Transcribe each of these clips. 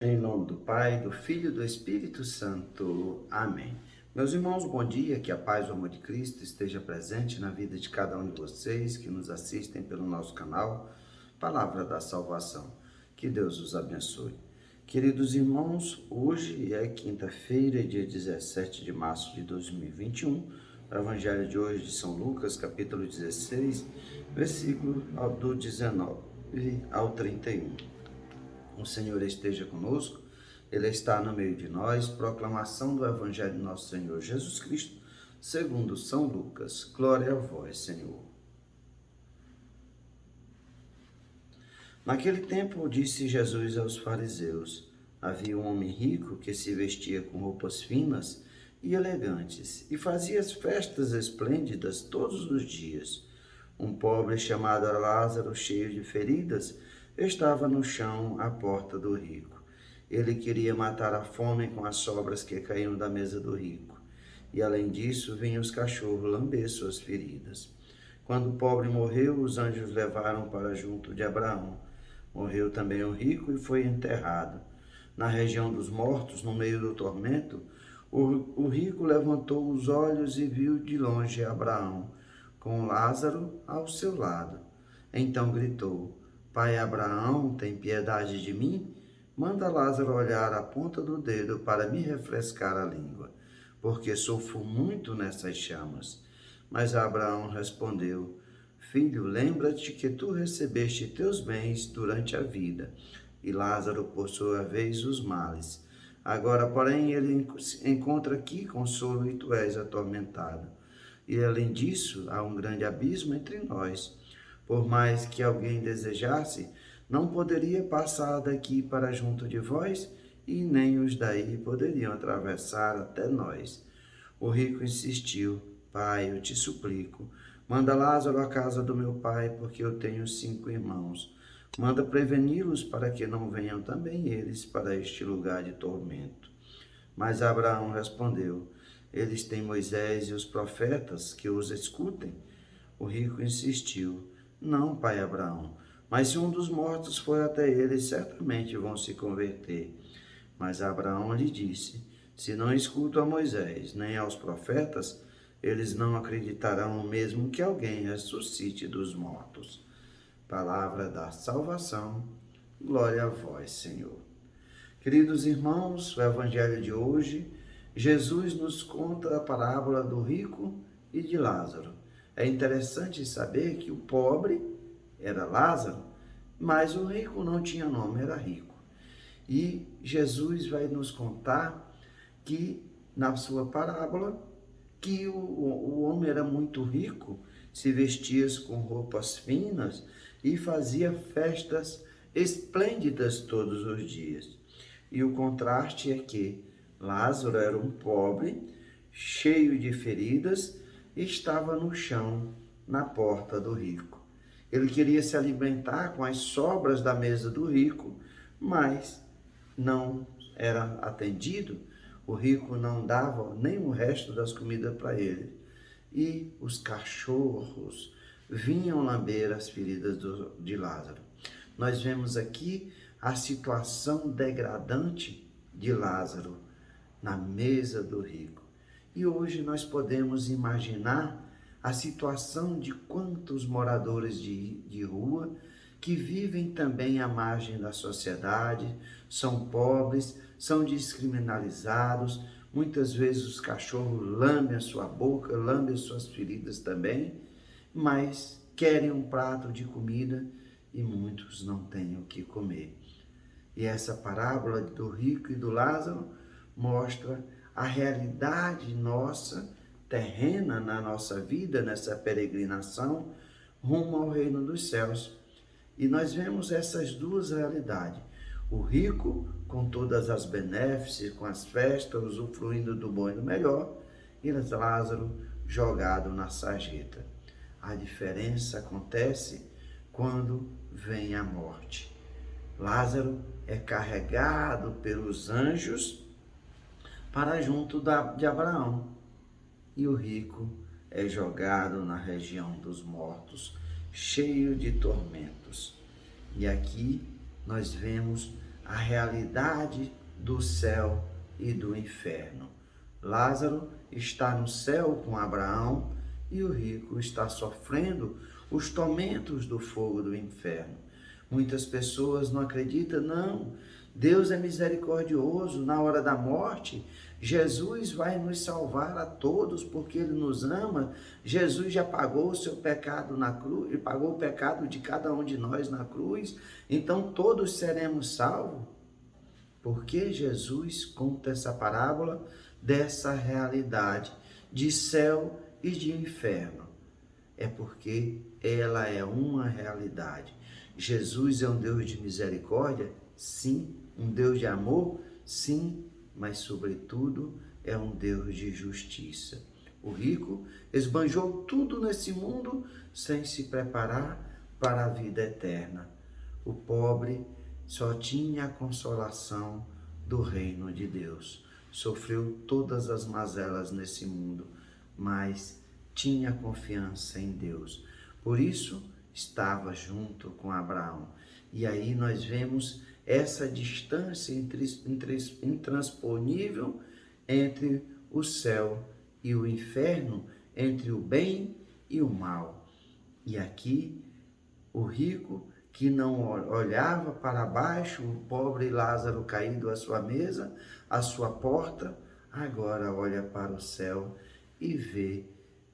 Em nome do Pai, do Filho e do Espírito Santo. Amém. Meus irmãos, bom dia, que a paz e o amor de Cristo esteja presente na vida de cada um de vocês que nos assistem pelo nosso canal Palavra da Salvação. Que Deus os abençoe. Queridos irmãos, hoje é quinta-feira, dia 17 de março de 2021. O Evangelho de hoje de São Lucas, capítulo 16, versículo do 19 ao 31. O Senhor esteja conosco, Ele está no meio de nós. Proclamação do Evangelho de nosso Senhor Jesus Cristo, segundo São Lucas. Glória a vós, Senhor. Naquele tempo, disse Jesus aos fariseus: havia um homem rico que se vestia com roupas finas e elegantes e fazia festas esplêndidas todos os dias. Um pobre chamado Lázaro, cheio de feridas, estava no chão à porta do rico. Ele queria matar a fome com as sobras que caíam da mesa do rico. E além disso, vinham os cachorros lamber suas feridas. Quando o pobre morreu, os anjos levaram para junto de Abraão. Morreu também o rico e foi enterrado. Na região dos mortos, no meio do tormento, o rico levantou os olhos e viu de longe Abraão, com Lázaro ao seu lado. Então gritou: Pai Abraão, tem piedade de mim? Manda Lázaro olhar a ponta do dedo para me refrescar a língua, porque sofro muito nessas chamas. Mas Abraão respondeu: Filho, lembra-te que tu recebeste teus bens durante a vida, e Lázaro, por sua vez, os males. Agora, porém, ele encontra aqui consolo e tu és atormentado. E além disso, há um grande abismo entre nós. Por mais que alguém desejasse, não poderia passar daqui para junto de vós, e nem os daí poderiam atravessar até nós. O rico insistiu: Pai, eu te suplico, manda Lázaro à casa do meu pai, porque eu tenho 5 irmãos. Manda preveni-los para que não venham também eles para este lugar de tormento. Mas Abraão respondeu: Eles têm Moisés e os profetas, que os escutem. O rico insistiu: Não, pai Abraão, mas se um dos mortos for até eles, certamente vão se converter. Mas Abraão lhe disse: Se não escutam a Moisés nem aos profetas, eles não acreditarão mesmo que alguém ressuscite dos mortos. Palavra da salvação. Glória a vós, Senhor. Queridos irmãos, o Evangelho de hoje, Jesus nos conta a parábola do rico e de Lázaro. É interessante saber que o pobre era Lázaro, mas o rico não tinha nome, era rico. E Jesus vai nos contar que, na sua parábola, que o homem era muito rico, se vestia com roupas finas e fazia festas esplêndidas todos os dias. E o contraste é que Lázaro era um pobre, cheio de feridas, e estava no chão, na porta do rico. Ele queria se alimentar com as sobras da mesa do rico, mas não era atendido. O rico não dava nem o resto das comidas para ele. E os cachorros vinham lamber as feridas de Lázaro. Nós vemos aqui a situação degradante de Lázaro na mesa do rico. E hoje nós podemos imaginar a situação de quantos moradores de rua que vivem também à margem da sociedade, são pobres, são descriminalizados, muitas vezes os cachorros lambem a sua boca, lambem as suas feridas também, mas querem um prato de comida e muitos não têm o que comer. E essa parábola do rico e do Lázaro mostra a realidade nossa, terrena na nossa vida, nessa peregrinação rumo ao reino dos céus. E nós vemos essas duas realidades. O rico, com todas as benéficas, com as festas, usufruindo do bom e do melhor, e Lázaro jogado na sarjeta. A diferença acontece quando vem a morte. Lázaro é carregado pelos anjos para junto de Abraão, e o rico é jogado na região dos mortos, cheio de tormentos. E aqui nós vemos a realidade do céu e do inferno. Lázaro está no céu com Abraão e o rico está sofrendo os tormentos do fogo do inferno. Muitas pessoas não acreditam, não. Deus é misericordioso. Na hora da morte, Jesus vai nos salvar a todos porque Ele nos ama. Jesus já pagou o seu pecado na cruz, Ele pagou o pecado de cada um de nós na cruz. Então todos seremos salvos. Por que Jesus conta essa parábola dessa realidade de céu e de inferno? É porque ela é uma realidade. Jesus é um Deus de misericórdia? Sim. Um Deus de amor? Sim. Mas, sobretudo, é um Deus de justiça. O rico esbanjou tudo nesse mundo sem se preparar para a vida eterna. O pobre só tinha a consolação do reino de Deus. Sofreu todas as mazelas nesse mundo, mas tinha confiança em Deus. Por isso, estava junto com Abraão. E aí nós vemos essa distância intransponível entre o céu e o inferno, entre o bem e o mal. E aqui, o rico que não olhava para baixo, o pobre Lázaro caído à sua mesa, à sua porta, agora olha para o céu e vê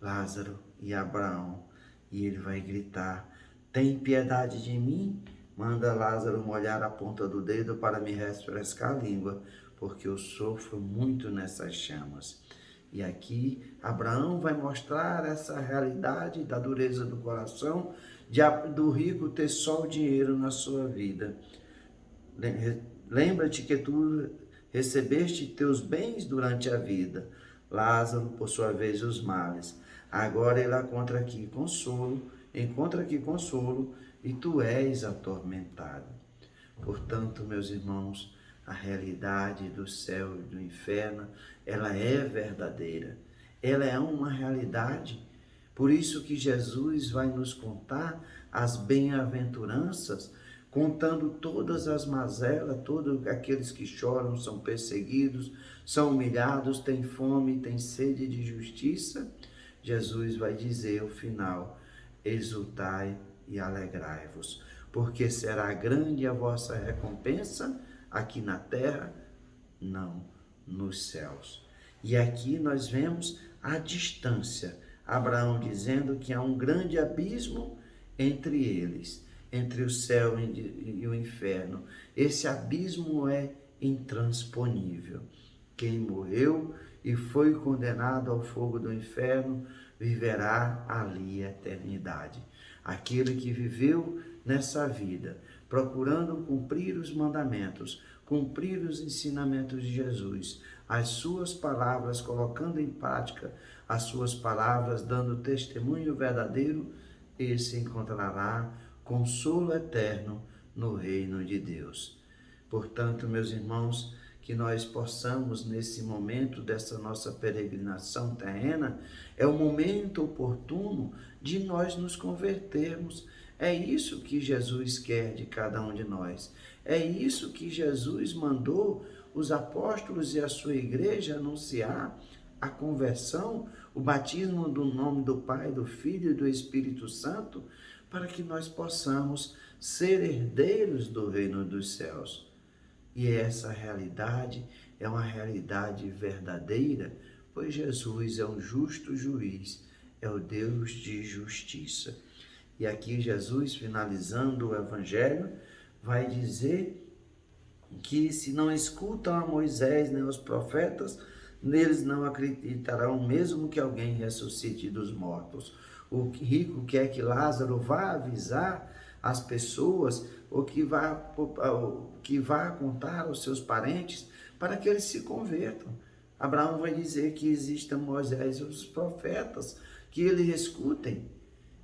Lázaro e Abraão. E ele vai gritar: tem piedade de mim? Manda Lázaro molhar a ponta do dedo para me refrescar a língua, porque eu sofro muito nessas chamas. E aqui Abraão vai mostrar essa realidade da dureza do coração, do rico ter só o dinheiro na sua vida. Lembra-te que tu recebeste teus bens durante a vida. Lázaro, por sua vez, os males. Agora ele encontra aqui consolo, e tu és atormentado. Portanto, meus irmãos, a realidade do céu e do inferno, ela é verdadeira. Ela é uma realidade. Por isso que Jesus vai nos contar as bem-aventuranças, contando todas as mazelas, todos aqueles que choram são perseguidos, são humilhados, têm fome, têm sede de justiça. Jesus vai dizer ao final: exultai e alegrai-vos, porque será grande a vossa recompensa aqui na terra, não nos céus. E aqui nós vemos a distância. Abraão dizendo que há um grande abismo entre eles, entre o céu e o inferno. Esse abismo é intransponível. Quem morreu e foi condenado ao fogo do inferno viverá ali a eternidade. Aquele que viveu nessa vida, procurando cumprir os mandamentos, cumprir os ensinamentos de Jesus, as suas palavras, colocando em prática as suas palavras, dando testemunho verdadeiro, esse encontrará consolo eterno no reino de Deus. Portanto, meus irmãos, que nós possamos, nesse momento dessa nossa peregrinação terrena, é o momento oportuno de nós nos convertermos. É isso que Jesus quer de cada um de nós. É isso que Jesus mandou os apóstolos e a sua igreja anunciar: a conversão, o batismo do nome do Pai, do Filho e do Espírito Santo, para que nós possamos ser herdeiros do reino dos céus. E essa realidade é uma realidade verdadeira, pois Jesus é um justo juiz, é o Deus de justiça. E aqui Jesus, finalizando o Evangelho, vai dizer que se não escutam a Moisés nem os profetas, neles não acreditarão, mesmo que alguém ressuscite dos mortos. O rico quer que Lázaro vá avisar as pessoas, ou que vá contar aos seus parentes, para que eles se convertam. Abraão vai dizer que existem Moisés e os profetas, que eles escutem.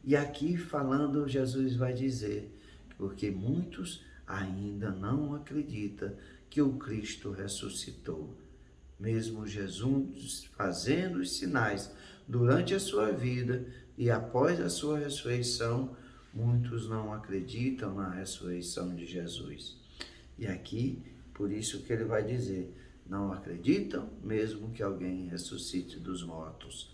E aqui falando, Jesus vai dizer, porque muitos ainda não acreditam que o Cristo ressuscitou. Mesmo Jesus fazendo os sinais durante a sua vida e após a sua ressurreição, muitos não acreditam na ressurreição de Jesus. E aqui, por isso que ele vai dizer, não acreditam mesmo que alguém ressuscite dos mortos.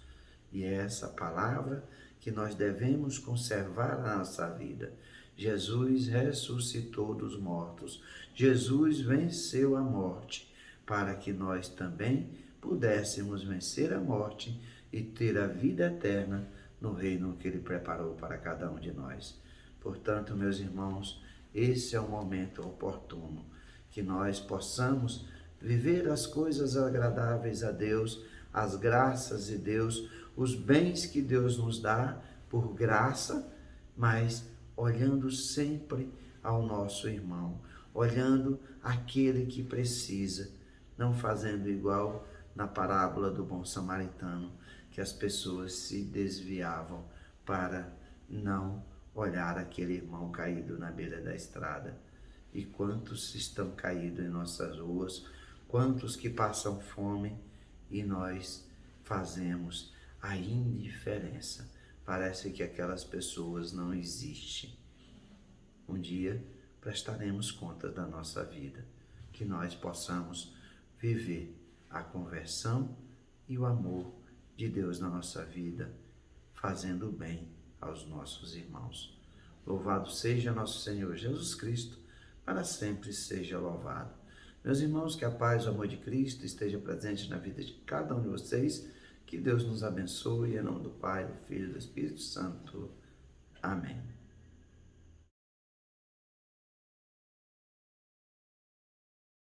E é essa palavra que nós devemos conservar na nossa vida. Jesus ressuscitou dos mortos. Jesus venceu a morte, para que nós também pudéssemos vencer a morte e ter a vida eterna no reino que Ele preparou para cada um de nós. Portanto, meus irmãos, esse é o momento oportuno que nós possamos viver as coisas agradáveis a Deus, as graças de Deus, os bens que Deus nos dá por graça, mas olhando sempre ao nosso irmão, olhando aquele que precisa, não fazendo igual na parábola do bom samaritano, que as pessoas se desviavam para não olhar aquele irmão caído na beira da estrada. E quantos estão caídos em nossas ruas, quantos que passam fome e nós fazemos a indiferença. Parece que aquelas pessoas não existem. Um dia prestaremos contas da nossa vida, que nós possamos viver a conversão e o amor de Deus na nossa vida, fazendo bem aos nossos irmãos. Louvado seja nosso Senhor Jesus Cristo, para sempre seja louvado. Meus irmãos, que a paz e o amor de Cristo esteja presente na vida de cada um de vocês. Que Deus nos abençoe, em nome do Pai, do Filho e do Espírito Santo. Amém.